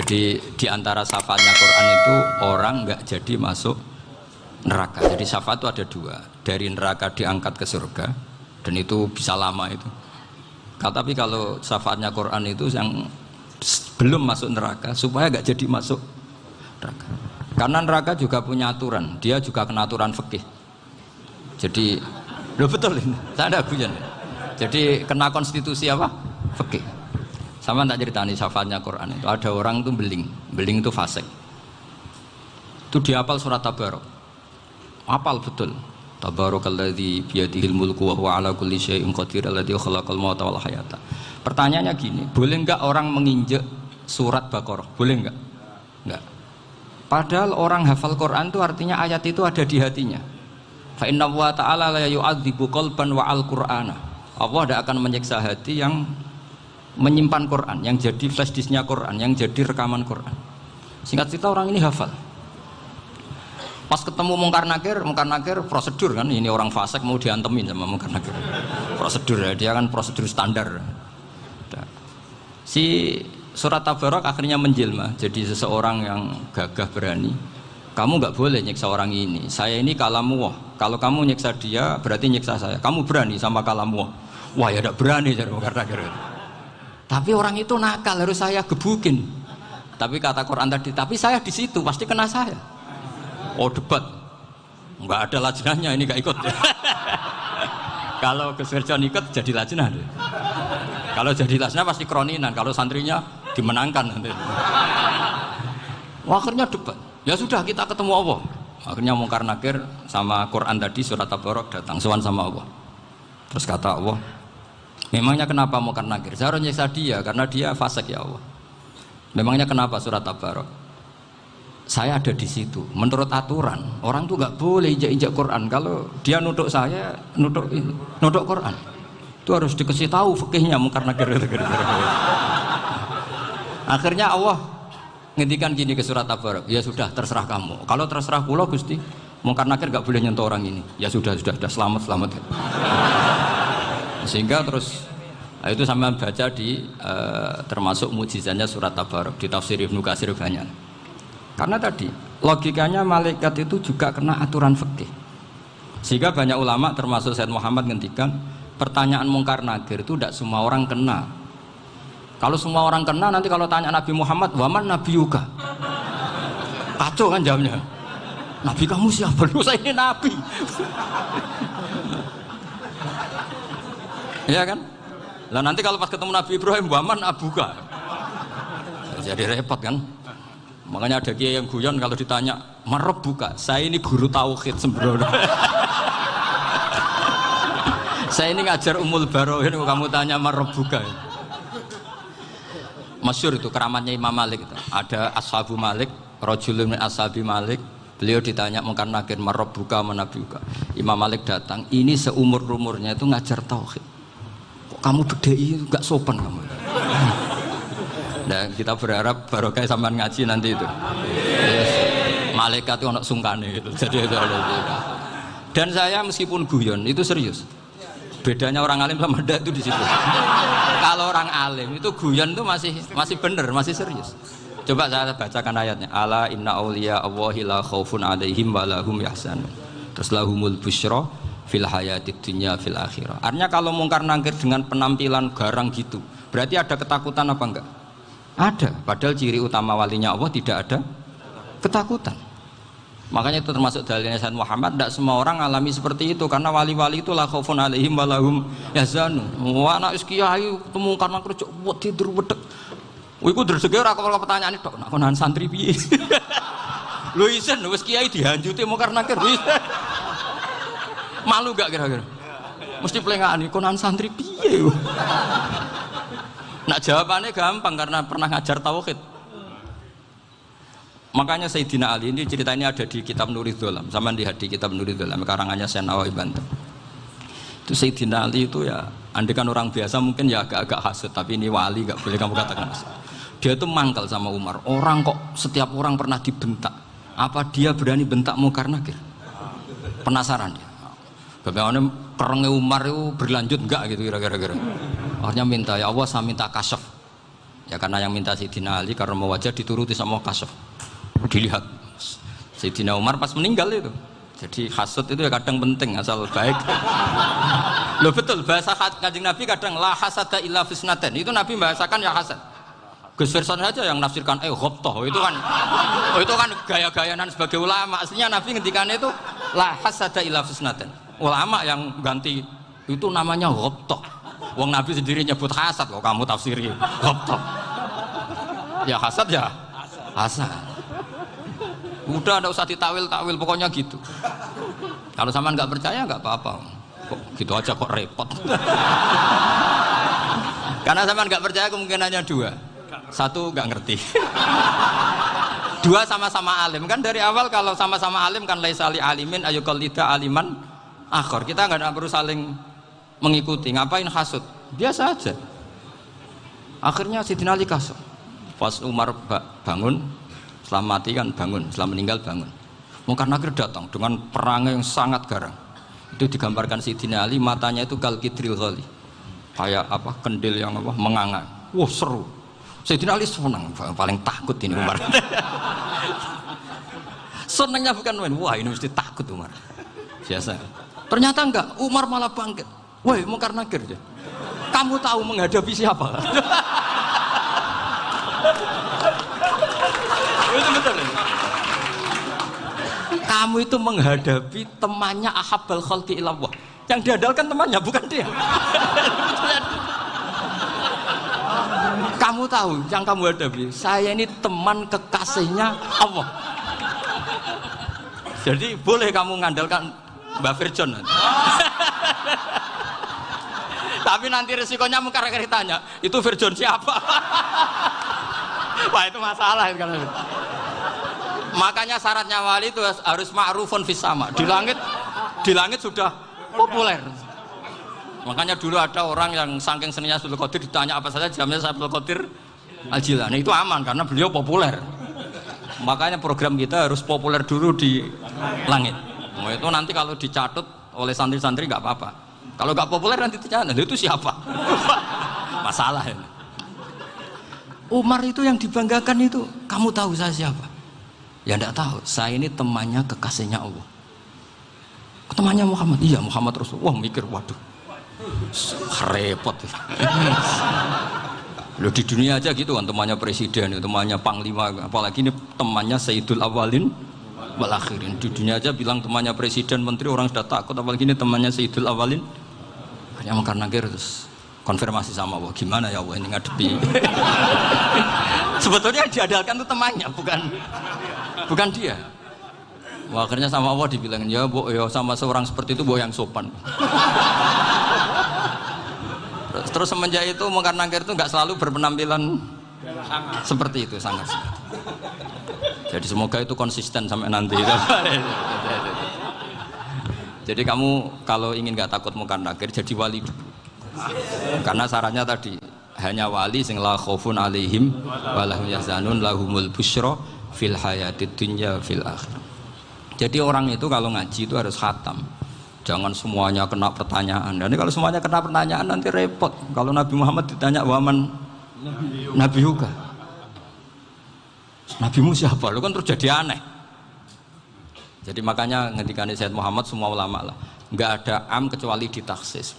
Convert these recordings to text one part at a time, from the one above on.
Jadi di antara syafaatnya Quran itu orang nggak jadi masuk neraka. Jadi syafaat itu ada dua, dari neraka diangkat ke surga, dan itu bisa lama itu. Tapi kalau syafaatnya Quran itu yang belum masuk neraka supaya nggak jadi masuk neraka. Karena neraka juga punya aturan, dia juga kena aturan fikih. Jadi, loh betul ini, saya ada guyon. Jadi kena konstitusi apa? Fikih. Sama tak ceritani syafaatnya Quran itu ada orang itu beling itu fasik. Itu dihafal surat Tabarok. Hafal betul. Tabarakalladzi biyadihil mulku wa huwa ala kulli syai'in qadir alladzi khalaqal mauta wal hayata. Pertanyaannya gini, boleh enggak orang menginjek surat Baqarah? Boleh enggak? Enggak. Padahal orang hafal Quran itu artinya ayat itu ada di hatinya. Fa inna wa ta'ala la yu'adzibu qalban wa al-Qur'ana. Allah tidak akan menyiksa hati yang menyimpan Quran, yang jadi flash disknya Quran, yang jadi rekaman Quran. Singkat cerita orang ini hafal. Pas ketemu Mungkar Nakir prosedur kan, ini orang fasik mau diantemin sama Mungkar Nakir. Prosedur ya, dia kan prosedur standar. Si surat Tabarok akhirnya menjelma jadi seseorang yang gagah berani. Kamu nggak boleh nyiksa orang ini. Saya ini kalamullah. Kalau kamu nyiksa dia berarti nyiksa saya. Kamu berani sama kalamullah. Wah ya tidak berani jadi Mungkar Nakir. Tapi orang itu nakal, harus saya gebukin. Tapi kata Quran tadi, tapi saya di situ pasti kena saya. Oh debat, nggak ada lajnahnya, ini nggak ikut. Kalau Gus Wirjon ikut jadi lajnah. Kalau jadi lajnah pasti kroninan. Kalau santrinya dimenangkan nanti. Wah, akhirnya debat. Ya sudah kita ketemu Allah. Akhirnya Mungkar Nakir sama Quran tadi surat Tabarok datang sowan sama Allah. Terus kata Allah, memangnya kenapa Mungkar Nakir? Saya harus nyiksa dia karena dia fasik ya Allah. Memangnya kenapa surat Tabarok? Saya ada di situ. Menurut aturan orang tuh nggak boleh injak-injak Quran. Kalau dia nutuk saya, nutuk Quran. Itu harus dikasih tahu fikihnya Mungkar Nakir. Akhirnya Allah ngendikan gini ke surat Tabarok. Ya sudah terserah kamu. Kalau terserah kula Gusti, Mungkar Nakir nggak boleh nyentuh orang ini. Ya sudah selamat. Sehingga terus itu sama baca di termasuk mukjizatnya surat Tabarok di tafsir Ibnu Katsir banyak. Karena tadi logikanya malaikat itu juga kena aturan fikih. Sehingga banyak ulama termasuk Said Muhammad ngendikan pertanyaan Mungkar Nakir itu tidak semua orang kena. Kalau semua orang kena nanti kalau tanya Nabi Muhammad, waman nabiyuka? Kacau kan jawabnya. Nabi kamu siapa? Saya ini nabi. Ya kan? Lah nanti kalau pas ketemu Nabi Ibrahim, waman abuka? Jadi repot kan? Makanya ada kiai yang guyon kalau ditanya, "Marab buka?" Saya ini guru tauhid sembrono. Saya ini ngajar Ummul Barohin, kamu tanya marab buka. Masyhur itu keramatnya Imam Malik itu. Ada Ashabu Malik, rajulun min ashabi Malik. Beliau ditanya Mungkar Nakir, "Marab buka, manabiuka?" Imam Malik datang, ini seumur-umurnya itu ngajar tauhid. Kamu bedai itu gak sopan kamu. Dan kita berharap barokah sampean ngaji nanti itu. Yes. Malaikat itu anak sungkane gitu. Jadi itu ada. Dan saya meskipun guyon itu serius. Bedanya orang alim sama ndak itu di situ. Kalau orang alim itu guyon itu masih bener, masih serius. Coba saya bacakan ayatnya. Ala inna auliya Allahi la khaufun alaihim wa lahum yahzanun. Terus lahumul busyra fil hayatid dunya fil akhirah. Artinya kalau Mungkar Nakir dengan penampilan garang gitu, berarti ada ketakutan apa enggak? Ada. Padahal ciri utama walinya Allah tidak ada ketakutan. Makanya itu termasuk dalilnya Sayyid Muhammad. Tidak semua orang alami seperti itu karena wali-wali itu la khaufun alaihim wa lahum yahzanun. Wah anak kiai temu karena kerja buat tidur wedek. Iku dresege ora kok pertanyaan tok nak konan santri piye. Lho isen wis kiai dihanjuti Mungkar Nakir. Malu gak kira-kira? Mesti pelengani konan santri piye. Nak jawabannya gampang karena pernah ngajar tauhid. Makanya Sayyidina Ali ini cerita ini ada di kitab Nurul Dholam. Sama lihat di kitab Nurul Dholam karangannya Syekh Nawawi Banten. Itu Sayyidina Ali itu ya, andekan orang biasa mungkin ya agak-agak hasut, tapi ini wali gak boleh kamu katakan hasut. Dia itu mangkal sama Umar. Orang kok setiap orang pernah dibentak. Apa dia berani bentak Mungkar Nakir? Penasaran dia. Bagaimana kerengnya Umar itu berlanjut enggak gitu kira-kira. Akhirnya minta, ya Allah saya minta kasyaf. Ya karena yang minta Sayyidina Ali karena mau wajah dituruti sama kasuf. Dilihat Sayyidina Umar pas meninggal itu. Jadi hasud itu ya kadang penting asal baik. Loh betul bahasa Kanjeng Nabi kadang la hasada illa fisnaten. Itu Nabi bahasakan ya hasad. Gus Verson saja yang nafsirkan ghobtoh itu kan gaya-gayanan sebagai ulama. Aslinya Nabi ngendikannya itu la hasada illa fisnaten. Ulama yang ganti itu namanya ghobtoh. Wong Nabi sendiri nyebut hasad kok kamu tafsiri ghobtoh. Ya hasad ya hasad. Udah enggak usah ditawil-tawil pokoknya gitu. Kalau sama nggak percaya nggak apa-apa. Kok gitu aja kok repot. Karena sama nggak percaya kemungkinannya dua. Satu nggak ngerti. Dua sama-sama alim kan dari awal kalau sama-sama alim kan laisa li alimin ayuqallida aliman akhor. Kita nggak perlu saling mengikuti. Ngapain hasud? Biasa aja. Akhirnya Sayyidina Ali kasut. Pas Umar bangun, setelah mati kan bangun, setelah meninggal bangun. Munkar Nakir datang dengan perangai yang sangat garang. Itu digambarkan Sayyidina Ali matanya itu kal kidril ghali. Kayak apa? Kendil yang apa? Menganga. Wah, seru. Sayyidina Ali senang, paling takut ini Umar. Senangnya bukan main, wah ini mesti takut Umar. Biasa. Ternyata enggak, Umar malah bangkit. Woi, Munkar Nakir dia. Kamu tahu menghadapi siapa? Itu betul. Kamu itu menghadapi temannya ahabbal khalqi ilallah. Yang diandalkan temannya bukan dia. Kamu tahu yang kamu hadapi, saya ini teman kekasihnya Allah. Jadi boleh kamu mengandalkan Mbak Virjon. Tapi nanti resikonya Munkar Nakir tanya, itu Virjon siapa? Wah itu masalah kan. Makanya syaratnya wali itu harus ma'rufun fis sama. Di langit sudah populer. Makanya dulu ada orang yang saking seninya Abdul Qadir ditanya apa saja jamnya Abdul Qadir Al-Jilani itu aman karena beliau populer. Makanya program kita harus populer dulu di langit. Nah, itu nanti kalau dicatut oleh santri-santri nggak apa-apa. Kalau nggak populer nanti ditanya itu siapa? Masalah ini. Umar itu yang dibanggakan itu, kamu tahu saya siapa? Ya enggak tahu, saya ini temannya kekasihnya Allah. Temannya Muhammad, iya Muhammad Rasul. Wah mikir, waduh, repot. Loh di dunia aja gitu kan, temannya presiden, temannya panglima, apalagi ini temannya Sayyidul Awalin wal Akhirin. Di dunia aja bilang temannya presiden, menteri, orang sudah takut, apalagi ini temannya Sayyidul Awalin. Hanya Munkar Nakir terus konfirmasi sama Allah, gimana ya Allah ini ngadepi. Sebetulnya yang diandalkan itu temannya, bukan dia. Wah, akhirnya sama Allah dibilang, ya bu, ya sama seorang seperti itu bu yang sopan. Terus semenjak itu Munkar Nakir itu nggak selalu berpenampilan seperti itu, sangat. Jadi semoga itu konsisten sampai nanti. Jadi kamu kalau ingin nggak takut Munkar Nakir, jadi wali dulu. Karena syaratnya tadi hanya wali sing la khaufun alaihim walahum yahzanun lahumul busyra fil hayatid dunya fil akhirah. Jadi orang itu kalau ngaji itu harus khatam. Jangan semuanya kena pertanyaan. Dan kalau semuanya kena pertanyaan nanti repot. Kalau Nabi Muhammad ditanya waman Nabi juga. Nabimu siapa? Lu kan terus jadi aneh. Jadi makanya ketika Sayyid Muhammad semua ulama lah, nggak ada am kecuali ditaksis.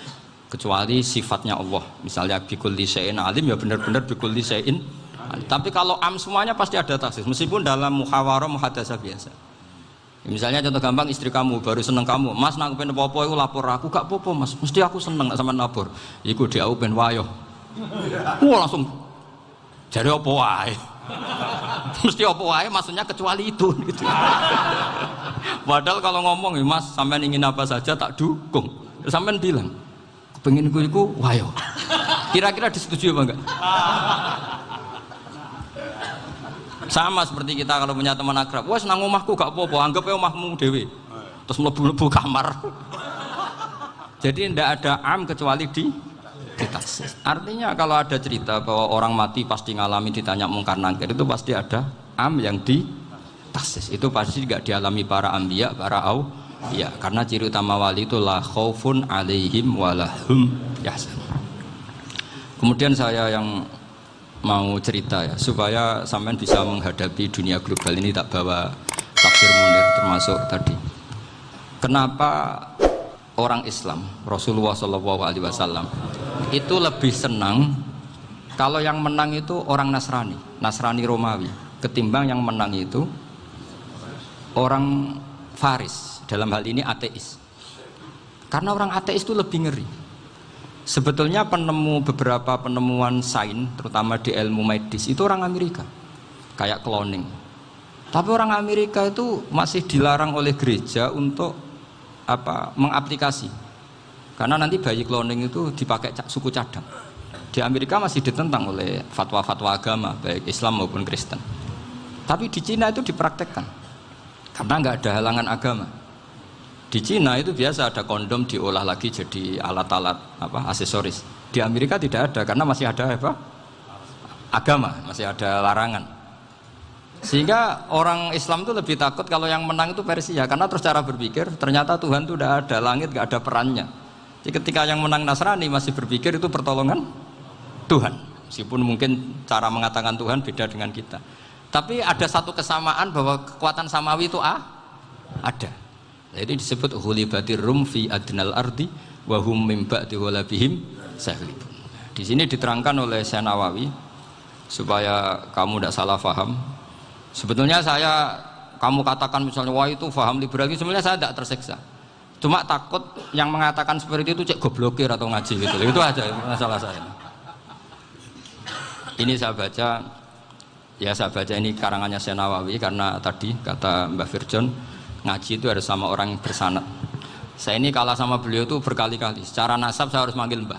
Kecuali sifatnya Allah, misalnya bikulli syai'in alim ya benar-benar bikulli syai'in alim. Tapi kalau am semuanya pasti ada taksis, meskipun dalam muhawarah muhadasah biasa. Misalnya contoh gampang, istri kamu baru seneng kamu, mas nak pengen apa-apa aku lapor aku, gak apa-apa mas, mesti aku seneng sama lapor. Iku dia aku pengen wayo. Wah langsung jadi apa wae. Mesti apa wae maksudnya kecuali itu gitu. Padahal kalau ngomong mas sampean ingin apa saja tak dukung. Sampean bilang pengen iku wayo. Kira-kira disetujui apa enggak? Sama seperti kita kalau punya teman akrab, wes nang omahku gak apa-apa, anggap aja omahmu dhewe. Terus mlebu-mlebu kamar. Jadi tidak ada am kecuali di taksis. Artinya kalau ada cerita bahwa orang mati pasti ngalami ditanya Munkar Nakir, itu pasti ada am yang di taksis. Itu pasti tidak dialami para anbiya, para ya, karena ciri utama wali itu la khaufun alaihim walahum yahzanun. Kemudian saya yang mau cerita ya supaya sampean bisa menghadapi dunia global ini, tak bawa tafsir Munir termasuk tadi. Kenapa orang Islam Rasulullah SAW itu lebih senang kalau yang menang itu orang Nasrani Romawi ketimbang yang menang itu orang Faris, dalam hal ini ateis. Karena orang ateis itu lebih ngeri. Sebetulnya beberapa penemuan sains terutama di ilmu medis itu orang Amerika, kayak cloning. Tapi orang Amerika itu masih dilarang oleh gereja untuk mengaplikasi, karena nanti bayi cloning itu dipakai suku cadang. Di Amerika masih ditentang oleh fatwa-fatwa agama baik Islam maupun Kristen. Tapi di Cina itu dipraktekkan karena nggak ada halangan agama. Di Cina itu biasa ada kondom diolah lagi jadi alat-alat aksesoris. Di Amerika tidak ada karena masih ada agama, masih ada larangan. Sehingga orang Islam itu lebih takut kalau yang menang itu Persia, karena terus cara berpikir ternyata Tuhan itu udah ada, langit gak ada perannya. Jadi ketika yang menang Nasrani masih berpikir itu pertolongan Tuhan, meskipun mungkin cara mengatakan Tuhan beda dengan kita. Tapi ada satu kesamaan bahwa kekuatan samawi itu ada. Jadi disebut hulibatir rum fi adnal ardi wa hum mim ba'di ghalabihim saghlibun. Di sini diterangkan oleh Syekh Nawawi supaya kamu tidak salah paham. Sebetulnya kamu katakan misalnya wah itu paham liberal, sebenarnya saya tidak tersiksa. Cuma takut yang mengatakan seperti itu cek goblokir atau ngaji gitu. Itu aja masalah saya. Ini saya baca ini karangannya Syekh Nawawi karena tadi kata Mbah Firjon ngaji itu harus sama orang yang bersanad. Saya ini kalah sama beliau itu berkali-kali. Secara nasab saya harus manggil Mbah.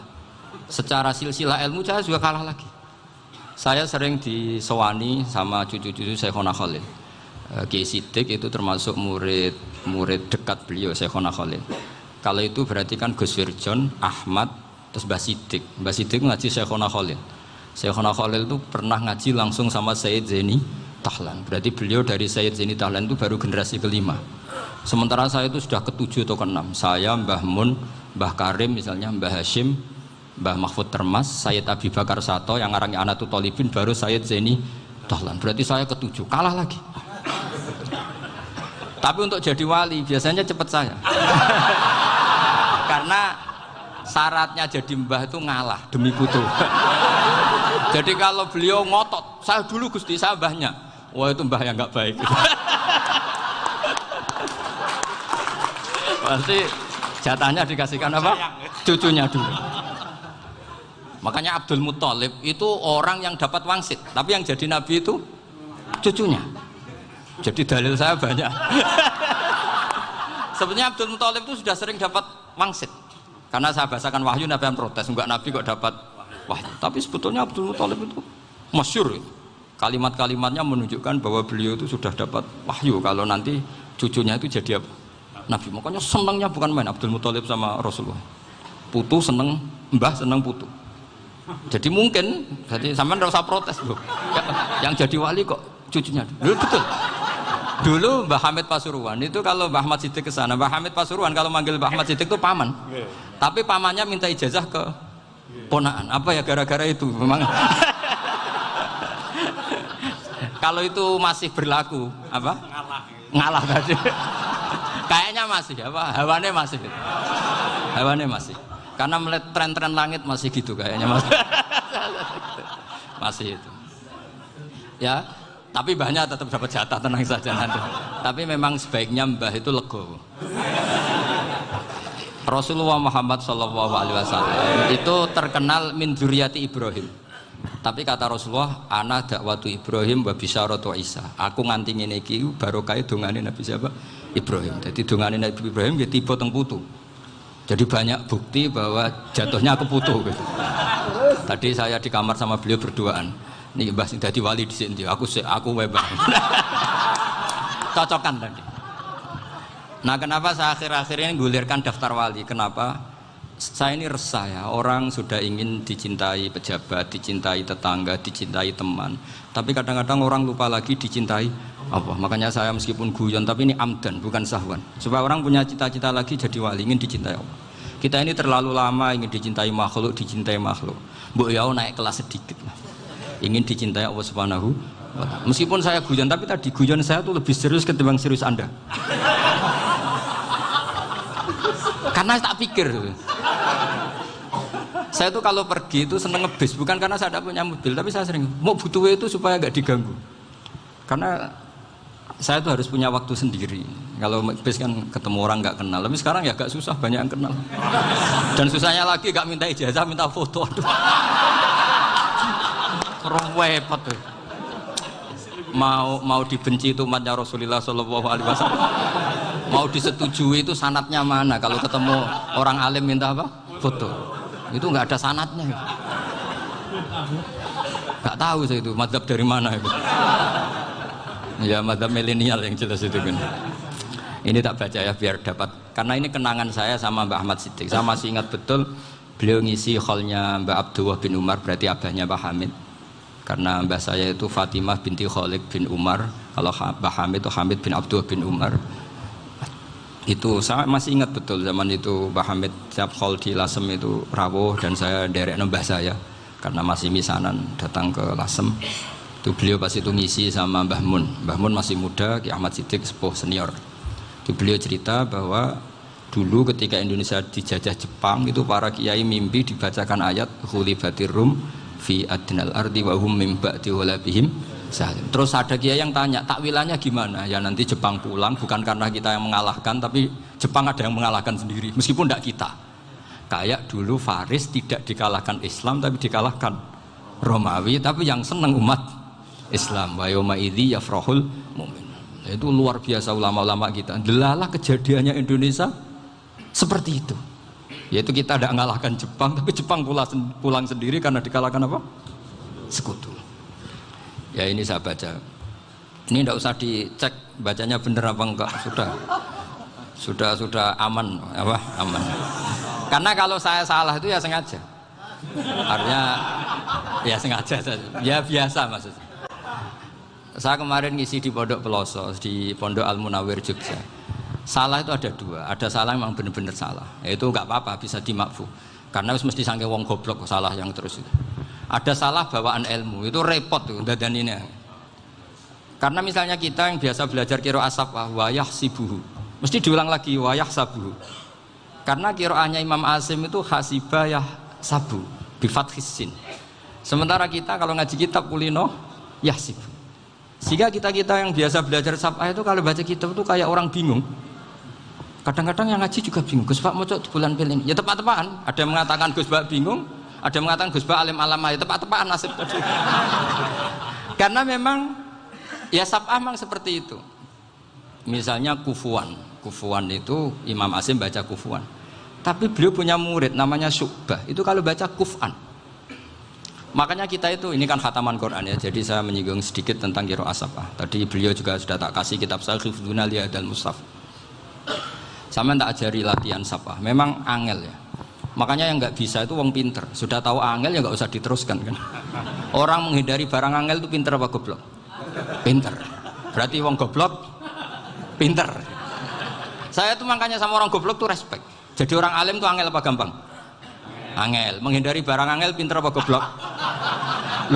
Secara silsilah ilmu saya juga kalah lagi. Saya sering disewani sama cucu-cucu Syekhona Khalil. Kiai Siddiq itu termasuk murid dekat beliau Syekhona Khalil. Kalau itu berarti kan Gus Firjon, Ahmad, terus Mbah Siddiq. Mbah Siddiq ngaji Syekhona Khalil. Syekhona Khalil itu pernah ngaji langsung sama Sayyid Zaini Tahlan. Berarti beliau dari Sayyid Zaini Tahlan itu baru generasi kelima. Sementara saya itu sudah ke-7 atau ke-6. Saya, Mbah Mun, Mbah Karim misalnya, Mbah Hashim, Mbah Mahfud Termas, Sayyid Abi Bakar Sato yang arangnya Anatul Tolibin, baru Sayyid Zaini Tahlan. Berarti saya ke-7, kalah lagi. Tapi untuk jadi wali biasanya cepat saya. Karena syaratnya jadi mbah itu ngalah demi putu. Jadi kalau beliau ngotot, saya dulu Gusti, saya mbahnya. Wah itu mbah yang nggak baik. Pasti jatahnya dikasihkan apa? Cucunya dulu. Makanya Abdul Muthalib itu orang yang dapat wangsit, tapi yang jadi nabi itu cucunya. Jadi dalil saya banyak. Sebenarnya Abdul Muthalib itu sudah sering dapat wangsit. Karena saya bahasakan wahyu, nabi yang protes, enggak nabi kok dapat wahyu. Tapi sebetulnya Abdul Muthalib itu masyhur. Kalimat-kalimatnya menunjukkan bahwa beliau itu sudah dapat wahyu kalau nanti cucunya itu jadi apa? Nabi. Makanya senangnya bukan main Abdul Muthalib sama Rasulullah. Putu seneng, mbah seneng putu. Jadi mungkin, jadi sampean enggak usah protes loh. Yang jadi wali kok cucunya. Betul. Dulu Mbah Hamid Pasuruan itu kalau Mbah Ahmad Siddiq ke sana, Mbah Hamid Pasuruan kalau manggil Mbah Ahmad Siddiq itu paman. Tapi pamannya minta ijazah ke ponakan. Apa ya gara-gara itu memang. Kalau itu masih berlaku apa? Ngalah tadi. Kayaknya masih apa? Hawane masih. Karena melihat tren-tren langit masih gitu kayaknya masih. Masih itu. Ya, tapi mbahnya tetap dapat jatah, tenang saja nanti. Tapi memang sebaiknya mbah itu legowo. Rasulullah Muhammad SAW itu terkenal min dzurriyyati Ibrahim. Tapi kata Rasulullah, ana dakwatu Ibrahim wa bisyaratu Isa. Aku nganti ngene iki barokah dongane Nabi siapa? Ibrahim. Jadi dongane Nabi Ibrahim ya tiba teng putu. Jadi banyak bukti bahwa jatuhnya aku putu gitu. Tadi saya di kamar sama beliau berduaan. Nih Mbah sing dadi wali di sini, aku wae Mbah. Cocokan tadi. Nah, kenapa saya akhir-akhir ini gulirkan daftar wali? Kenapa? Saya ini resah ya, orang sudah ingin dicintai pejabat, dicintai tetangga, dicintai teman. Tapi kadang-kadang orang lupa lagi dicintai apa? Makanya saya meskipun guyon, tapi ini amdan, bukan sahwan. Supaya orang punya cita-cita lagi jadi wali, ingin dicintai Allah. Kita ini terlalu lama ingin dicintai makhluk. Mbok ya naik kelas sedikit lah. ingin dicintai Allah Subhanahu wa Ta'ala. Meskipun saya guyon, tapi tadi guyon saya tuh lebih serius ketimbang serius Anda. Karena tak pikir. Saya tuh kalau pergi itu seneng ngebis, bukan karena saya tidak punya mobil, tapi saya sering mau butuh itu supaya nggak diganggu. Karena saya tuh harus punya waktu sendiri. Kalau ngebis kan ketemu orang nggak kenal, tapi sekarang ya agak susah, banyak yang kenal. Dan susahnya lagi nggak minta ijazah, minta foto. Aduh. Repot tuh. Mau dibenci itu umatnya Rasulullah Shallallahu Alaihi Wasallam. Mau disetujui itu sanatnya mana? Kalau ketemu orang alim minta apa? Foto. Itu nggak ada sanatnya. Nggak tahu saya itu mazhab dari mana itu. Ya mazhab milenial yang jelas itu kan. Ini tak baca ya biar dapat. Karena ini kenangan saya sama Mbak Ahmad Siddiq. Saya masih ingat betul beliau ngisi hallnya Mbak Abdullah bin Umar, berarti abahnya Mbak Hamid. Karena mbah saya itu Fatimah binti Khalid bin Umar. Kalau Mbak Hamid itu Hamid bin Abdullah bin Umar. Itu saya masih ingat betul zaman itu Mbah Hamid siap hall di Lasem itu rawuh dan saya derek mbah saya karena masih misanan datang ke Lasem. Itu beliau pas itu ngisi sama Mbah Mun. Mbah Mun masih muda, Ki Ahmad Siddiq sepuh senior. Itu beliau cerita bahwa dulu ketika Indonesia dijajah Jepang itu para kiai mimpi dibacakan ayat Khulifatir Rum fi adnal ardi wa hum min ba'di walabihim. Terus ada kiai yang tanya, takwilannya gimana? Ya nanti Jepang pulang bukan karena kita yang mengalahkan, tapi Jepang ada yang mengalahkan sendiri, meskipun tidak kita. Kayak dulu Faris tidak dikalahkan Islam, tapi dikalahkan Romawi, tapi yang senang umat Islam. Wa yauma idzi yafrahul mu'min. Itu luar biasa ulama-ulama kita. Delalah kejadiannya Indonesia seperti itu. Yaitu kita tidak mengalahkan Jepang, tapi Jepang pulang sendiri karena dikalahkan apa? Sekutu. Ya ini saya baca. Ini tidak usah dicek bacanya benar apa enggak, sudah aman apa? Aman. Karena kalau saya salah itu ya sengaja. Artinya ya sengaja saja. Ya biasa maksudnya. Saya kemarin ngisi di Pondok Peloso, di Pondok Al Munawir Jogja. Salah itu ada dua. Ada salah yang memang benar-benar salah. Ya itu enggak apa-apa, bisa dimakfu. Karena mesti sangke wong goblok salah yang terus itu. Ada salah bawaan ilmu, itu repot tuh dadaninnya. Karena misalnya kita yang biasa belajar qiraah safah wayah sibuhu, mesti diulang lagi wayah sabuhu. Karena qiraahnya Imam Asim itu hasibah yah sabu bi fathis sin. Sementara kita kalau ngaji kitab kulino yahsib. Sehingga kita yang biasa belajar safah itu kalau baca kitab itu kayak orang bingung. Kadang-kadang yang ngaji juga bingung. Gus Pak mau cok bulan pilih. Ya tepat-tepatan. Ada yang mengatakan Gus Pak bingung. Ada yang mengatakan Gus Ba alim alamah, ya tepat-tepatan nasib tadi. Karena memang ya sab'ah memang seperti itu. Misalnya kufuan itu Imam Asim baca kufuan. Tapi beliau punya murid namanya Syu'bah, itu kalau baca kuf'an. Makanya kita itu, ini kan khataman Quran ya, jadi saya menyinggung sedikit tentang qiraah sab'ah. Tadi beliau juga sudah tak kasih kitab saya Hifdzuna Liyadal Mushaf. Sama tak ajari latihan sab'ah, memang angel ya. Makanya yang nggak bisa itu wong pinter. Sudah tahu angel ya nggak usah diteruskan kan. Orang menghindari barang angel itu pinter apa goblok? Pinter. Berarti wong goblok pinter. Saya tuh makanya sama orang goblok tuh respect. Jadi orang alim tuh angel apa gampang? Angel. Menghindari barang angel pinter apa goblok?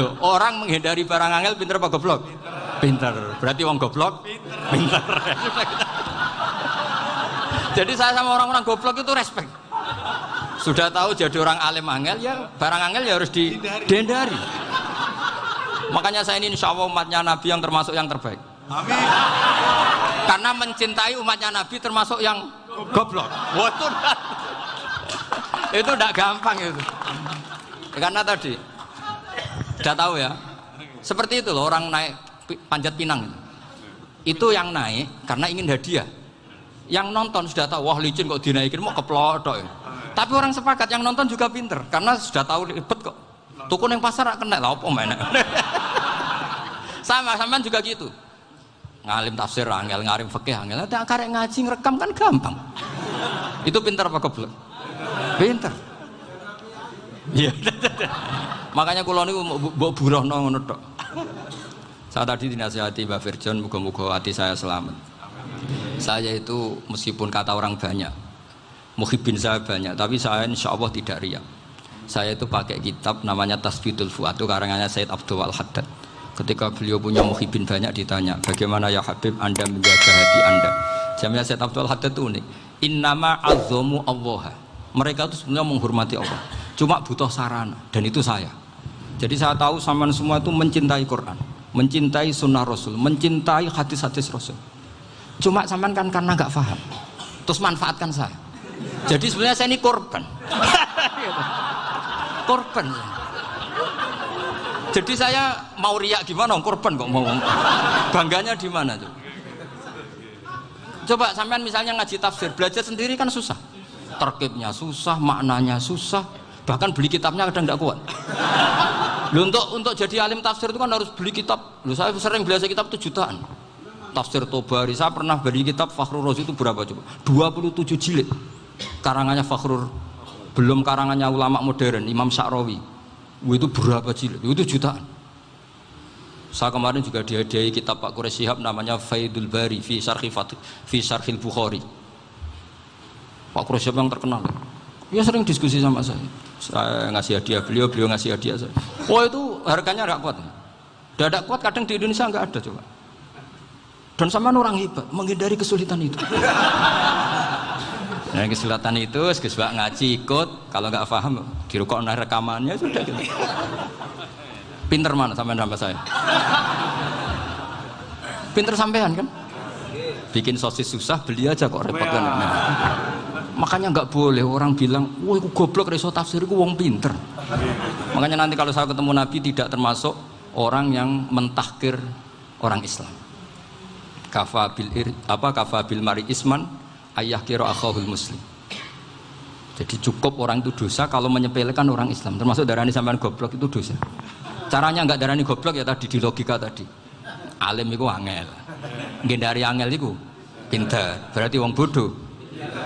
Loh, orang menghindari barang angel pinter apa goblok? Pinter. Berarti wong goblok pinter. Jadi saya sama orang-orang goblok itu respect. Sudah tahu jadi orang alim angel ya barang angel ya harus dihindari. Makanya saya ini insya Allah umatnya Nabi yang termasuk yang terbaik. Amin. Karena mencintai umatnya Nabi termasuk yang goblok. Itu tidak gampang itu. Karena tadi sudah tahu ya. Seperti itu loh orang naik panjat pinang. Itu yang naik karena ingin hadiah. Yang nonton sudah tahu wah licin kok dinaikin mau keplodok ya. Tapi orang sepakat yang nonton juga pinter karena sudah tahu ribet kok. Tuku yang pasar kena lah apa mana. Sama juga gitu. Ngalim tafsir angel, ngalim fikih angel. Ada karek ngaji ngerekam kan gampang. Itu pinter apa goblok? Pinter. Iya. Makanya kula niku mbok burohno ngono tok. Saya tadi dinasihati Mbak Firjon, muga-muga hati saya selamat. Saya itu meskipun kata orang banyak, muhibbin saya banyak, tapi saya insya Allah tidak riak. Saya itu pakai kitab namanya Tasbitul Fuad, itu karangannya Said Abdul Al-Haddad. Ketika beliau punya muhibin banyak ditanya, bagaimana ya Habib Anda menjaga hati Anda? Jamnya Said Abdul Al-Haddad itu unik. Innama azzamu Allah. Mereka itu sebenarnya menghormati Allah, cuma butuh sarana, dan itu saya. Jadi saya tahu sampean semua itu mencintai Quran, mencintai sunnah Rasul, mencintai hadis-hadis Rasul. Cuma sampean kan karena nggak paham, terus manfaatkan saya. Jadi sebenarnya saya ini korban. Korban. Jadi saya mau riak gimana? Korban kok mau. Bangganya di mana tuh? Coba sampean misalnya ngaji tafsir, belajar sendiri kan susah. Terkibnya susah, maknanya susah, bahkan beli kitabnya kadang tidak kuat. Loh, untuk jadi alim tafsir itu kan harus beli kitab. Loh, saya sering belajar kitab itu jutaan. Tafsir Tobari, saya pernah beli kitab Fakhrur Razi itu berapa coba? 27 jilid. Karangannya Fakhrur, belum karangannya ulama modern, Imam Sya'rawi. Itu berapa jilid? Itu jutaan. Saya kemarin juga dihadiahi kitab Pak Quraish Shihab namanya Faidul Bari fi Syarhil Bukhari. Pak Quraish yang terkenal, dia sering diskusi sama saya ngasih hadiah beliau ngasih hadiah saya. Oh itu harganya nggak kuat, tidak kuat, kadang di Indonesia nggak ada coba. Dan sama orang hebat menghindari kesulitan itu. Nah kesulitan itu, sebab ngaji ikut, kalau nggak paham dirukok rekamannya sudah gitu. Pinter mana sampean sama saya? Pinter sampean kan? Bikin sosis susah, beli aja kok repot kan. Nah, makanya nggak boleh orang bilang, wah aku goblok reso tafsir, aku wong pinter. Makanya nanti kalau saya ketemu Nabi tidak termasuk orang yang mentahkir orang Islam. Kafabil mari isman ayah kira akhahul muslim. Jadi cukup orang itu dosa kalau menyepelekan orang Islam. Termasuk darani sampean goblok itu dosa. Caranya nggak darani goblok ya tadi di logika tadi. Alim itu angel. Ngendari angel itu pinter. Berarti wong bodoh.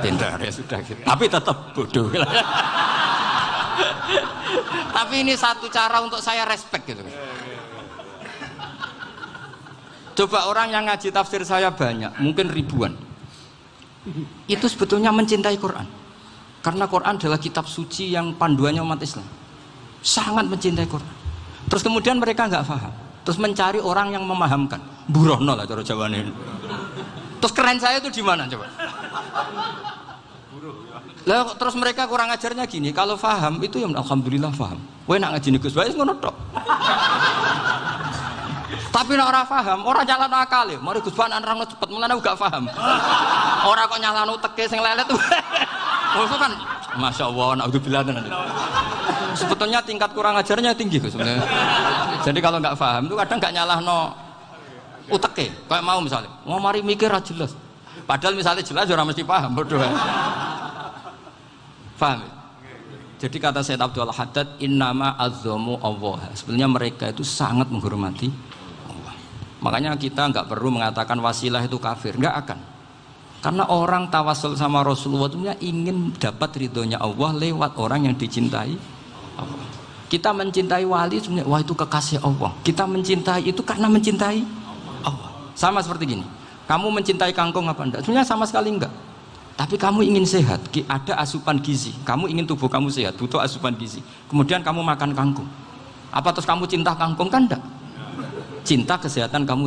Pintar ya sudah gitu. Tapi tetap bodoh. Tapi ini satu cara untuk saya respect gitu. Coba orang yang ngaji tafsir saya banyak, mungkin ribuan. Itu sebetulnya mencintai Quran. Karena Quran adalah kitab suci yang panduannya umat Islam. Sangat mencintai Quran. Terus kemudian mereka nggak paham. Terus mencari orang yang memahamkan. Burono lah cara jawabannya. Terus keren saya itu di mana coba? Lah terus mereka kurang ajarnya gini, kalau paham itu ya alhamdulillah paham. Kowe nak ngaji Gus Bae ngono tok. Tapi nek ora paham, ora nyalano akal ya. Mari Gus Bae nerangno cepet, mulane aku gak paham. Ora kok nyalano teke sing lelet. Oh itu kan masyaallah, naudzubillah tenan. Sebetulnya tingkat kurang ajarnya tinggi Gus sebenarnya. Jadi kalau nggak paham itu kadang nggak nyalahno uteke, kayak mau misalnya, mau mari mikir aja jelas. Padahal misalnya jelas orang mesti paham, bodoh. Paham? Jadi kata Said Abdul Haddad, innama azzamu Allah. Sebenarnya mereka itu sangat menghormati Allah. Makanya kita nggak perlu mengatakan wasilah itu kafir, nggak akan. Karena orang tawasul sama Rasulullah itu ingin dapat ridhonya Allah lewat orang yang dicintai Allah. Kita mencintai wali sebenarnya, wah itu kekasih Allah. Kita mencintai itu karena mencintai Allah. Sama seperti gini, kamu mencintai kangkung apa enggak? Sebenarnya sama sekali enggak. Tapi kamu ingin sehat, ada asupan gizi. Kamu ingin tubuh kamu sehat, butuh asupan gizi. Kemudian kamu makan kangkung. Apa terus kamu cinta kangkung? Kan enggak. Cinta kesehatan kamu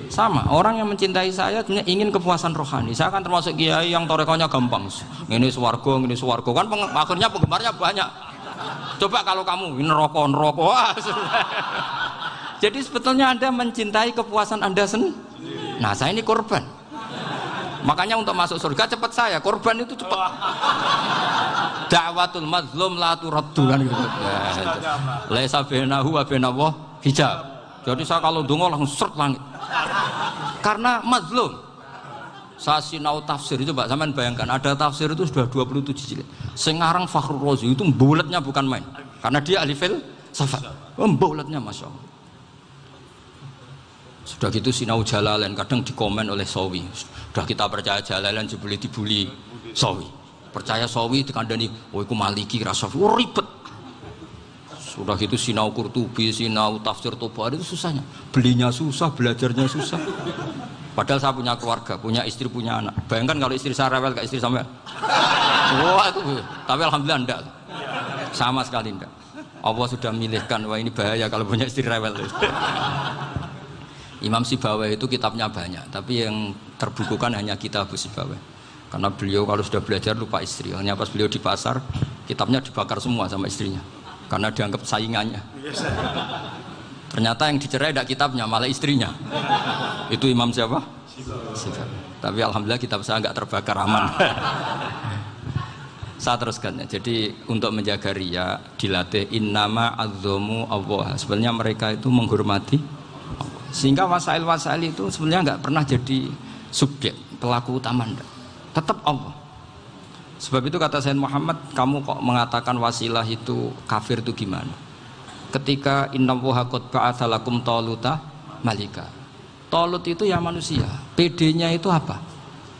sama. Orang yang mencintai saya sebenarnya ingin kepuasan rohani. Saya kan termasuk kiai yang torekonya gampang. Ini swarga, kan akhirnya penggemarnya banyak. Coba kalau kamu ini neraka. Wah, jadi sebetulnya Anda mencintai kepuasan Anda sendiri. Nah, saya ini korban. Makanya untuk masuk surga cepat saya, korban itu cepat. Da'watul mazlum la turaddu kan gitu. Laisa bainahu wa bainallah hijab. Jadi saya kalau donga langsung seret langit. Karena mazlum. Saya sinau tafsir itu, Pak, sampean bayangkan ada tafsir itu sudah 27 jilid. Sing ngarang Fakhrur Razi itu bulatnya bukan main. Karena dia ahli filsafat. Bulatnya Masya Allah. Sudah gitu sinau Jalalain kadang dikomen oleh Sawi. Sudah kita percaya Jalalain boleh dibuli Sawi. Percaya Sawi dikandani, oh iku Maliki rasa ribet. Sudah gitu sinau Qurtubi, sinau tafsir Tobari itu susahnya. Belinya susah, belajarnya susah. Padahal saya punya keluarga, punya istri, punya anak. Bayangkan kalau istri saya rewel kayak istri sampean. Wah itu, tapi alhamdulillah enggak. Sama sekali enggak. Allah sudah milihkan, wah ini bahaya kalau punya istri rewel. Imam Sibawai itu kitabnya banyak, tapi yang terbukukan hanya kitab Sibawai. Karena beliau kalau sudah belajar lupa istri. Hanya pas beliau di pasar, kitabnya dibakar semua sama istrinya. Karena dianggap saingannya. Ternyata yang dicerai tidak kitabnya, malah istrinya. Itu Imam siapa? Sibawai. Tapi alhamdulillah kitab saya nggak terbakar, aman. Saya teruskan ya. Jadi untuk menjaga riya dilatih innama azzamu Allah. Sebenarnya mereka itu menghormati. Sehingga wasail-wasail itu sebenarnya nggak pernah jadi subjek pelaku utama, enggak. Tetap Allah. Sebab itu kata Sayyid Muhammad, kamu kok mengatakan wasilah itu kafir itu gimana? Ketika innallaha qad ba'atsa lakum taluta malika. Talut itu ya manusia. PD-nya itu apa?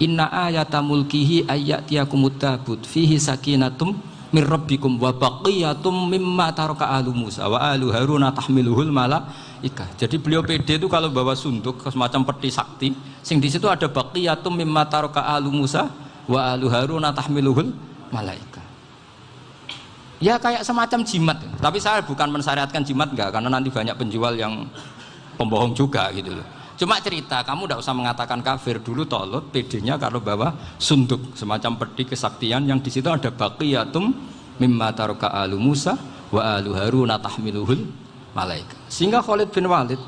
Inna ayata mulkihi ayyatiyakumut tabut fihi sakinatum mir rabbikum wa baqiyatum mimma taraka alu Musa wa alu Haruna tahmiluhul malaikah. Jadi beliau PD itu kalau bawa sunduk semacam peti sakti, sing di situ ada baqiyatum mimma taraka alu Musa wa alu Haruna tahmiluhul malaikah. Ya kayak semacam jimat. Tapi saya bukan mensyariatkan jimat enggak, karena nanti banyak penjual yang pembohong juga gitu loh. Cuma cerita, kamu tidak usah mengatakan kafir. Dulu Talut PD-nya kalau bawa sunduk semacam peti kesaktian yang di situ ada baqiyatum mimma taraka alu Musa wa alu Haruna tahmiluhul malaika. Sehingga Khalid bin Walid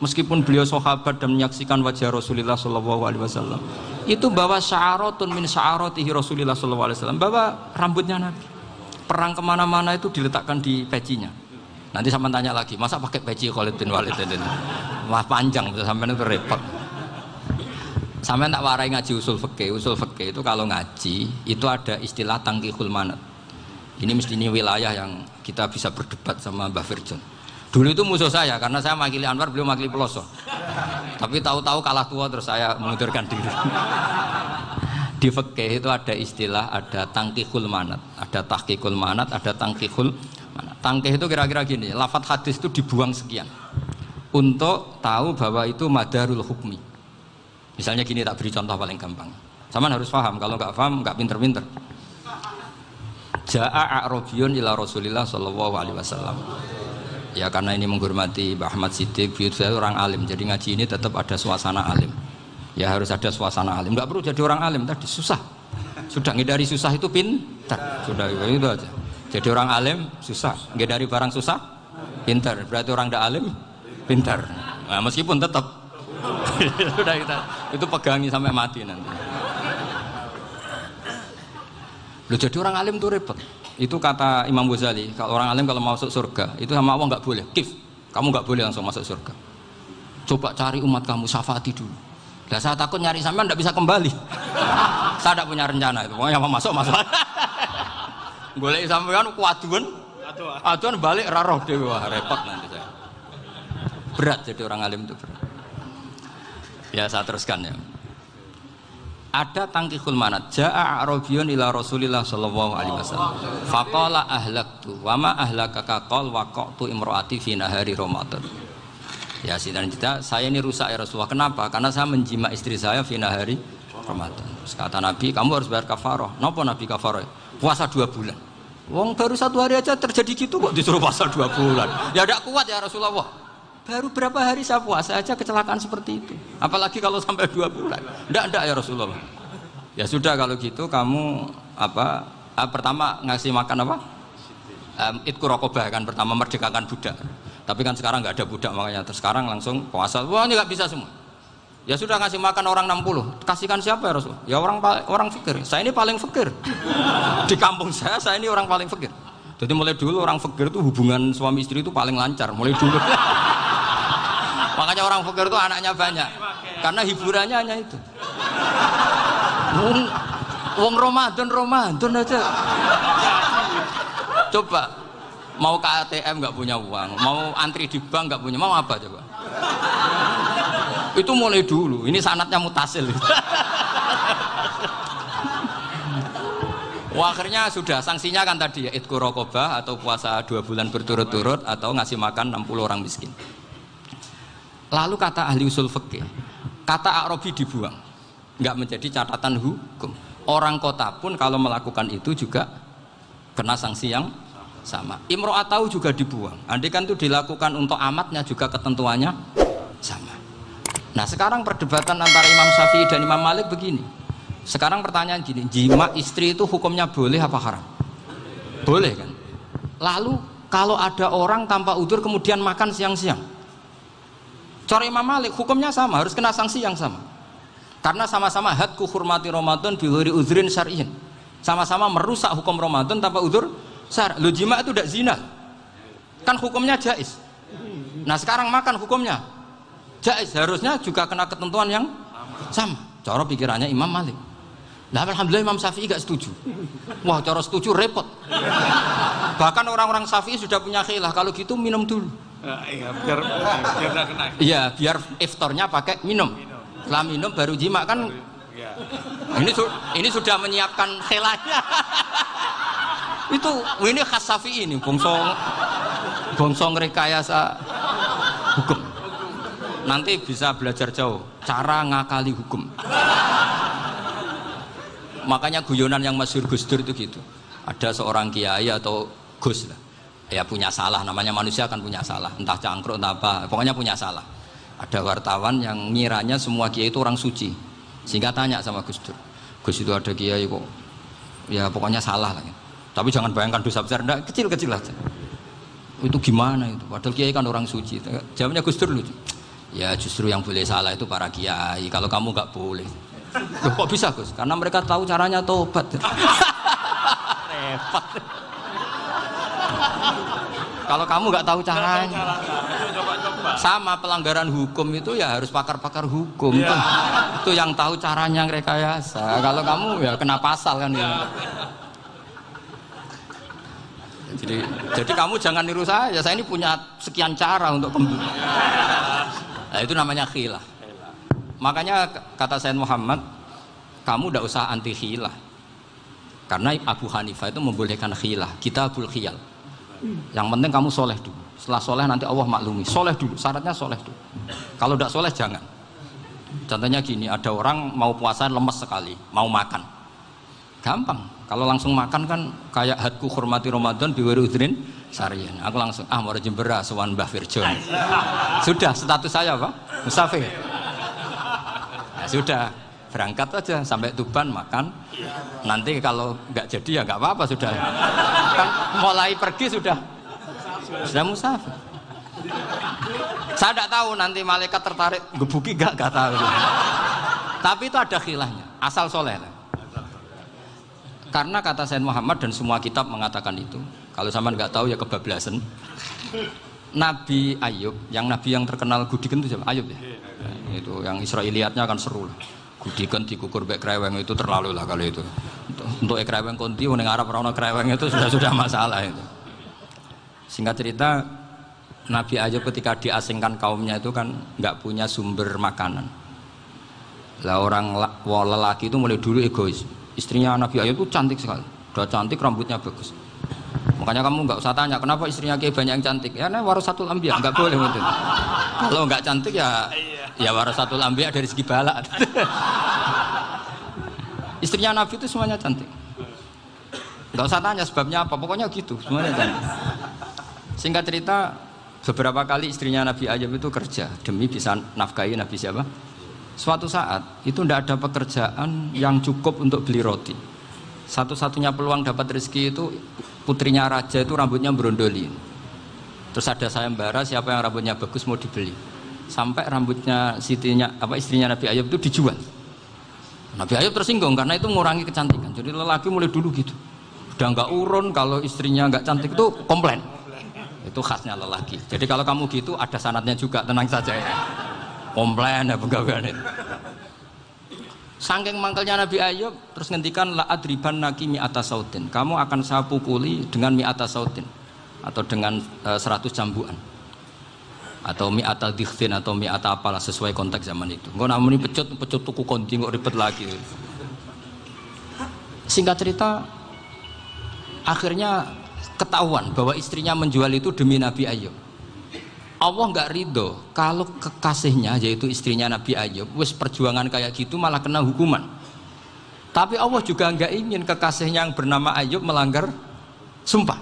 meskipun beliau sahabat dan menyaksikan wajah Rasulullah sallallahu alaihi wasallam, itu bawa sya'aratun min sya'aratihi Rasulullah sallallahu alaihi wasallam, bawa rambutnya Nabi. Perang kemana-mana itu diletakkan di pecinya. Nanti sama tanya lagi, masa pakai peci Khalid bin Walid ini? Wah panjang, sampai itu repot. Sampai tak warai ngaji usul fikih. Usul fikih itu kalau ngaji itu ada istilah tangkihul manat. Ini mestinya wilayah yang kita bisa berdebat sama Mbah Firjon. Dulu itu musuh saya karena saya makili Anwar, beliau makili Peloso. Tapi tahu-tahu kalah tua terus saya mengundurkan diri. Di fikih itu ada istilah, ada tangkihul manat, ada tahqiqul manat, ada tangkihul manat. Tangkih itu kira-kira gini, lafadz hadis itu dibuang sekian untuk tahu bahwa itu madarul hukmi. Misalnya gini, tak beri contoh paling gampang. Sama harus paham, kalau nggak paham nggak pinter-pinter. Ja'a a'rabiyun ila Rasulillah sallallahu alaihi wasallam. Ya karena ini menghormati Mbah Ahmad Siddiq, saya orang alim, jadi ngaji ini tetap ada suasana alim. Ya harus ada suasana alim. Nggak perlu jadi orang alim tadi, susah. Sudah ngindari susah itu pintar. Sudah itu aja. Jadi orang alim susah, ngindari barang susah pintar. Berarti orang tidak alim pintar. Nah, meskipun tetap sudah kita itu pegangi sampai mati nanti. Loh, jadi orang alim itu repot. Itu kata Imam Ghazali, kalau orang alim kalau mau masuk surga itu sama Allah nggak boleh. Kif, kamu nggak boleh langsung masuk surga. Coba cari umat kamu, syafaati dulu. Nah, saya takut nyari sampean tidak bisa kembali. Saya tidak punya rencana itu. Pokoknya mau masuk. Golek sampean kuaduan. Aduan balik raroh dewe, wah repot nanti saya. Berat jadi orang alim itu berat. Ya saya teruskan ya. Ada tangkihul manat. Ja'a a'rabiyun ila Rasulillah sallallahu alaihi wasallam. Faqala ahlaktu wa ma ahlakaka qal waqatu imraati fi nahari Ramadan. Ya sidang kita, saya ini rusak ya Rasulullah. Kenapa? Karena saya menjima istri saya fi nahari Ramadan. Terus kata Nabi, kamu harus bayar kafarah. Napa Nabi kafarah? Puasa 2 bulan. Wong baru 1 hari aja terjadi gitu kok disuruh puasa 2 bulan. Ya tidak kuat ya Rasulullah. Baru berapa hari saya puasa aja kecelakaan seperti itu. Apalagi kalau sampai 2 bulan. Tidak ya Rasulullah. Ya sudah kalau gitu kamu pertama ngasih makan apa? Itku rokobah kan, pertama merdekakan budak. Tapi kan sekarang nggak ada budak, makanya terus sekarang langsung puasa. Wah ini nggak bisa semua. Ya sudah ngasih makan orang 60. Kasihkan siapa ya Rasul? Ya orang fakir. Saya ini paling fakir. Di kampung saya ini orang paling fakir. Jadi mulai dulu orang fakir itu hubungan suami istri itu paling lancar. Mulai dulu. Makanya orang fakir itu anaknya banyak. Karena hiburannya hanya itu. Wong Ramadan aja. Coba mau ke ATM nggak punya uang, mau antri di bank nggak punya, mau apa coba? Itu mulai dulu. Ini sanatnya mutasil. Wah, akhirnya sudah sanksinya kan tadi ya, itqu raqabah atau puasa 2 bulan berturut-turut atau ngasih makan 60 orang miskin. Lalu kata ahli usul fikih, kata a'rabi dibuang, nggak menjadi catatan hukum. Orang kota pun kalau melakukan itu juga kena sanksi yang sama. Imro'atau juga dibuang. Andai kan itu dilakukan untuk amatnya juga ketentuannya sama. Nah sekarang perdebatan antara Imam Syafi'i dan Imam Malik begini. Sekarang pertanyaan gini, jima istri itu hukumnya boleh apa haram? Boleh kan? Lalu kalau ada orang tanpa udzur kemudian makan siang-siang, cara Imam Malik hukumnya sama, harus kena sanksi yang sama. Karena sama-sama hadku hurmati Ramadan bi ghairi uzrin syar'iyyin. Sama-sama merusak hukum Ramadan tanpa udzur syar'. Lo jima itu tidak zina. Kan hukumnya jaiz. Nah, sekarang makan hukumnya jaiz, harusnya juga kena ketentuan yang sama. Cara pikirannya Imam Malik. Nah, alhamdulillah Imam Syafi'i gak setuju. Wah, cara setuju repot. Bahkan orang-orang Syafi'i sudah punya khilaf, kalau gitu minum dulu. Iya, biar gak kena. Iya, biar iftarnya pakai minum. Setelah minum baru jima kan. Ya. Ini sudah menyiapkan khilafnya. Ini khas Syafi'i ini, bongsong rekayasa hukum. Nanti bisa belajar jauh cara ngakali hukum. Makanya guyonan yang masyhur Gus Dur itu gitu. Ada seorang kiai atau Gus lah, ya punya salah, namanya manusia kan punya salah, entah cangkruk entah apa, pokoknya punya salah. Ada wartawan yang ngiranya semua kiai itu orang suci, sehingga tanya sama Gus Dur, Gus itu ada kiai kok, ya pokoknya salah lah. Tapi jangan bayangkan dosa besar, enggak, kecil-kecil aja. Itu gimana itu? Padahal kiai kan orang suci. Jawabnya Gus Dur lucu. Ya justru yang boleh salah itu para kiai. Kalau kamu nggak boleh. Loh, kok bisa Gus? Karena mereka tahu caranya tobat. Repot. Kalau kamu nggak tahu caranya. Sama pelanggaran hukum itu ya harus pakar-pakar hukum. Ya. Itu yang tahu caranya rekayasa. Kalau kamu ya kena pasal kan ya. Jadi kamu jangan niru saya ini punya sekian cara untuk nah, itu namanya khilah. Makanya kata Sayyid Muhammad, kamu tidak usah anti khilah, karena Abu Hanifah itu membolehkan khilah, kitabul khiyal. Yang penting kamu soleh dulu, setelah soleh nanti Allah maklumi. Soleh dulu, syaratnya soleh dulu. Kalau tidak soleh jangan. Contohnya gini, ada orang mau puasa lemes sekali, mau makan, gampang. Kalau langsung makan kan kayak hadku hormati Ramadan biwari udrin syar'iyyin. Aku langsung mau jembera sowan Mbah Firjon. Sudah status saya apa? Musafir. Ya sudah, berangkat aja sampai Tuban makan. Nanti kalau nggak jadi ya nggak apa-apa sudah. Kan mulai pergi sudah musafir. Saya tidak tahu nanti malaikat tertarik gebuki nggak tahu. Tapi itu ada khilahnya, asal soleh lah. Karena kata Sayyid Muhammad dan semua kitab mengatakan itu. Kalau sama nggak tahu ya kebablasan. Nabi Ayub, nabi yang terkenal Gudiken itu siapa? Ayub ya. Nah, itu yang Israiliyatnya kan seru lah. Gudiken dikukur bek kreweng itu terlalu lah kalau itu. Untuk kreweng konti ning Arab ora ono kreweng itu sudah masalah itu. Singkat cerita, Nabi Ayub ketika diasingkan kaumnya itu kan nggak punya sumber makanan. Lah orang lelaki itu mulai dulu egois. Istrinya Nabi Ayub itu cantik sekali, udah cantik, rambutnya bagus. Makanya kamu nggak usah tanya kenapa istrinya Kiai banyak yang cantik. Ya, warasatul anbiya, nggak boleh gitu. Kalau nggak cantik ya warasatul anbiya dari segi balak. Istrinya Nabi itu semuanya cantik. Nggak usah tanya sebabnya apa, pokoknya gitu, semuanya cantik. Singkat cerita, beberapa kali istrinya Nabi Ayub itu kerja demi bisa nafkahi Nabi siapa? Suatu saat itu tidak ada pekerjaan yang cukup untuk beli roti. Satu-satunya peluang dapat rezeki itu putrinya raja itu rambutnya berondoli. Terus ada sayembara siapa yang rambutnya bagus mau dibeli. Sampai rambutnya istrinya Nabi Ayub itu dijual. Nabi Ayub tersinggung karena itu mengurangi kecantikan. Jadi lelaki mulai dulu gitu. Udah nggak urun kalau istrinya nggak cantik itu komplain. Itu khasnya lelaki. Jadi kalau kamu gitu ada sanadnya juga, tenang saja ya. Komplain ya pegawaian itu. Saking mangkelnya Nabi Ayub terus ngendikan la adriban naki mi'ata sautin. Kamu akan saya pukuli dengan mi'ata sautin atau dengan 100 cambuan. Atau mi'ata dikhtin atau mi'ata apalah sesuai konteks zaman itu. Engko namuni pecut tuku konti kok ribet lagi. Singkat cerita akhirnya ketahuan bahwa istrinya menjual itu demi Nabi Ayub. Allah nggak ridho kalau kekasihnya yaitu istrinya Nabi Ayub wis perjuangan kayak gitu malah kena hukuman. Tapi Allah juga nggak ingin kekasihnya yang bernama Ayub melanggar sumpah.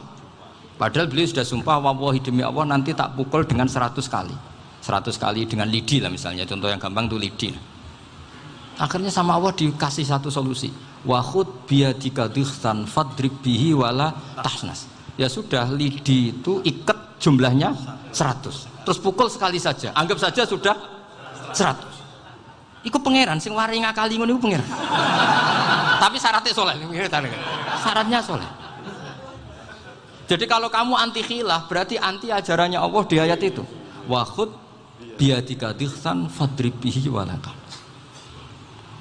Padahal beliau sudah sumpah, wallahi demi Allah nanti tak pukul dengan 100 kali. 100 kali dengan lidi lah misalnya, contoh yang gampang tuh lidi. Akhirnya sama Allah dikasih satu solusi. Wa khud biyadika dighsan fadrib bihi wala tahnas. Ya sudah, lidi itu ikat jumlahnya 100. Terus pukul sekali saja. Anggap saja sudah 100. Iku pangeran sing wari ngakali ngono iku pangeran. Tapi syaratnya soleh. Syaratnya soleh. Jadi kalau kamu anti khilaf berarti anti ajarannya Allah di ayat itu. Wa khud biyadika dighsan fadrib bihi wala tahnas.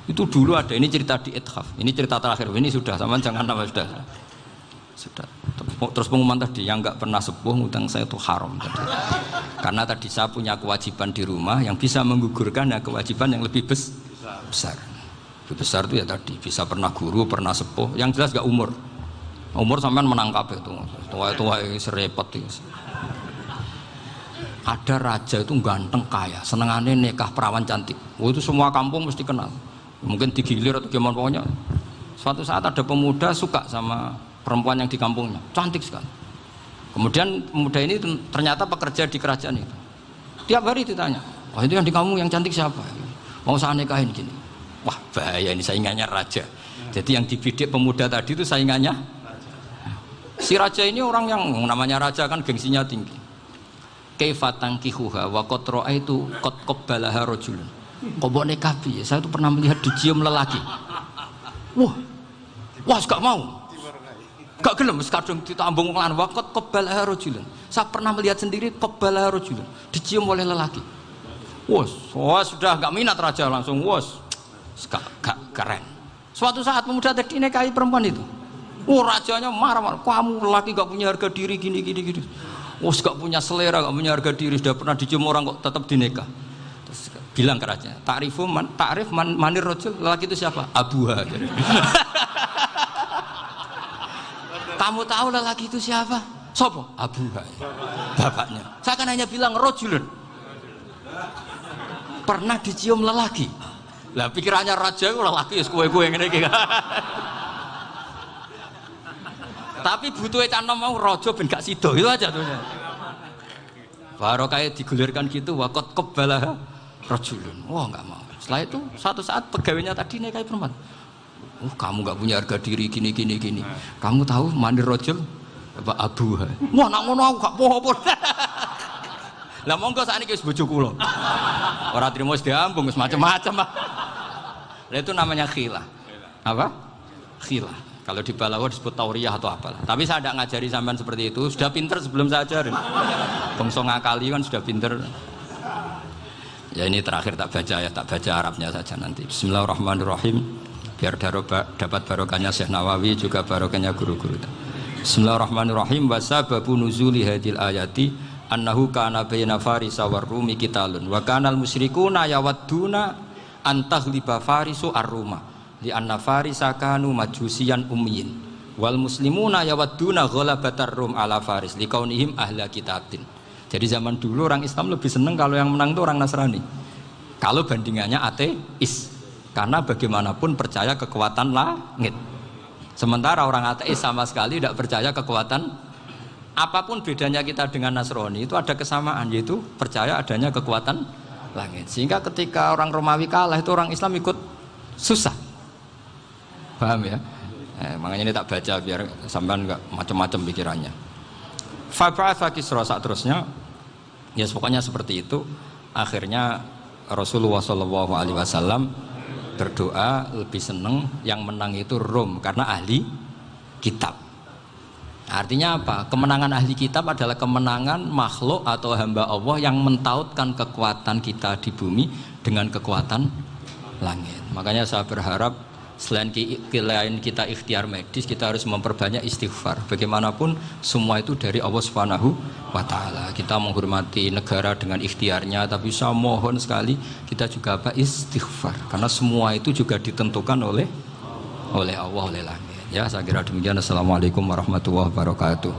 Itu dulu ada, ini cerita di Ithaf, ini cerita terakhir, ini sudah, sama jangan nama sudah. Terus pengumuman tadi, yang nggak pernah sepuh ngutang saya itu haram tadi. Karena tadi saya punya kewajiban di rumah yang bisa menggugurkan ya kewajiban yang lebih besar. Lebih besar itu ya tadi, bisa pernah guru, pernah sepuh, yang jelas nggak umur. Umur sampean menangkap itu, tua-tua serepot itu. Ada raja itu ganteng kaya, senengannya nikah perawan cantik. Itu semua kampung mesti kenal. Mungkin digilir atau gimana pokoknya. Suatu saat ada pemuda suka sama perempuan yang di kampungnya, cantik sekali. Kemudian pemuda ini ternyata pekerja di kerajaan itu. Tiap hari ditanya, oh itu yang di kampung yang cantik siapa? Mau saya nikahin gini. Wah bahaya ini, saingannya raja. Jadi yang dibidik pemuda tadi itu saingannya. Si raja ini orang yang namanya raja kan gengsinya tinggi. Kaifatang kihuha wa qatra itu qad qabbalaha rajulun. Kok mbok nikah piye? Saya tuh pernah melihat dicium lelaki. Wah, gak mau. Gak gelem wis kadung ditambung lan waqat qabbalaha rajulun. Saya pernah melihat sendiri qabbalaha rajulun, dicium oleh lelaki. Wah, sudah gak minat raja langsung gak keren. Suatu saat pemuda tadi nikahi perempuan itu. Rajanya marah-marah, kamu lelaki gak punya harga diri gini. Gak punya selera, gak punya harga diri, sudah pernah dicium orang kok tetap dinikah. Terus bilang ke raja, takrif manir rajul, lelaki itu siapa? Abuha. Kamu tahu lelaki itu siapa? Sopo? Abuha. Bapaknya. Saya kan hanya bilang rajulun. Pernah dicium lelaki. Lah pikirannya raja itu lelaki wis kowe-kowe ngene iki. Tapi butuhe canom mau raja ben gak sida itu aja tuh. Baru kayak digulirkan gitu, waqat qabbalah rajulun. Wah nggak mau. Setelah itu suatu saat pegawainya tadi nikahi perempuan. Kamu nggak punya harga diri gini. Kamu tahu manir rajul apa abuha? Wah nak ngono aku gak poho-poho. Lah monggo sakniki wis bojo kula. Ora trimo wis diambung wis macam-macam. Lah itu namanya khilah. Apa? Khilah. Kalau di Balawa disebut tauriyah atau apalah. Tapi saya tidak ngajari sampean seperti itu. Sudah pinter sebelum saya ajarin. Bangsa ngakali kan sudah pinter. Ya ini terakhir tak baca Arabnya saja nanti. Bismillahirrahmanirrahim. Biar dapat barokahnya Syekh Nawawi juga barokahnya guru-guru. Bismillahirrahmanirrahim. Wasababu nuzuli hadil ayati annahu kana baina farisa war rumi qitalun wa kanal musyrikuna yawadduna antaghliba farisu ar-ruma li anna farisa kanu majusiyan ummiyin wal muslimuna yawadduna ghalabatar rum ala faris liqaunihim ahla kitabin. Jadi zaman dulu orang Islam lebih senang kalau yang menang itu orang Nasrani. Kalau bandingannya ateis. Karena bagaimanapun percaya kekuatan langit. Sementara orang ateis sama sekali tidak percaya kekuatan. Apapun bedanya kita dengan Nasrani itu ada kesamaan, yaitu percaya adanya kekuatan langit. Sehingga ketika orang Romawi kalah itu orang Islam ikut susah. Paham ya? Makanya ini tak baca biar sampean enggak macam-macam pikirannya. Fab'atha Kisra saat terusnya, ya pokoknya seperti itu. Akhirnya Rasulullah SAW berdoa lebih seneng yang menang itu Rom karena ahli kitab. Artinya apa? Kemenangan ahli kitab adalah kemenangan makhluk atau hamba Allah yang mentautkan kekuatan kita di bumi dengan kekuatan langit. Makanya saya berharap selain kita ikhtiar medis, kita harus memperbanyak istighfar. Bagaimanapun semua itu dari Allah Subhanahu wa Ta'ala. Kita menghormati negara dengan ikhtiarnya, tapi saya mohon sekali kita juga istighfar, karena semua itu juga ditentukan oleh Allah, oleh langit. Ya, saya kira demikian. Assalamualaikum warahmatullahi wabarakatuh.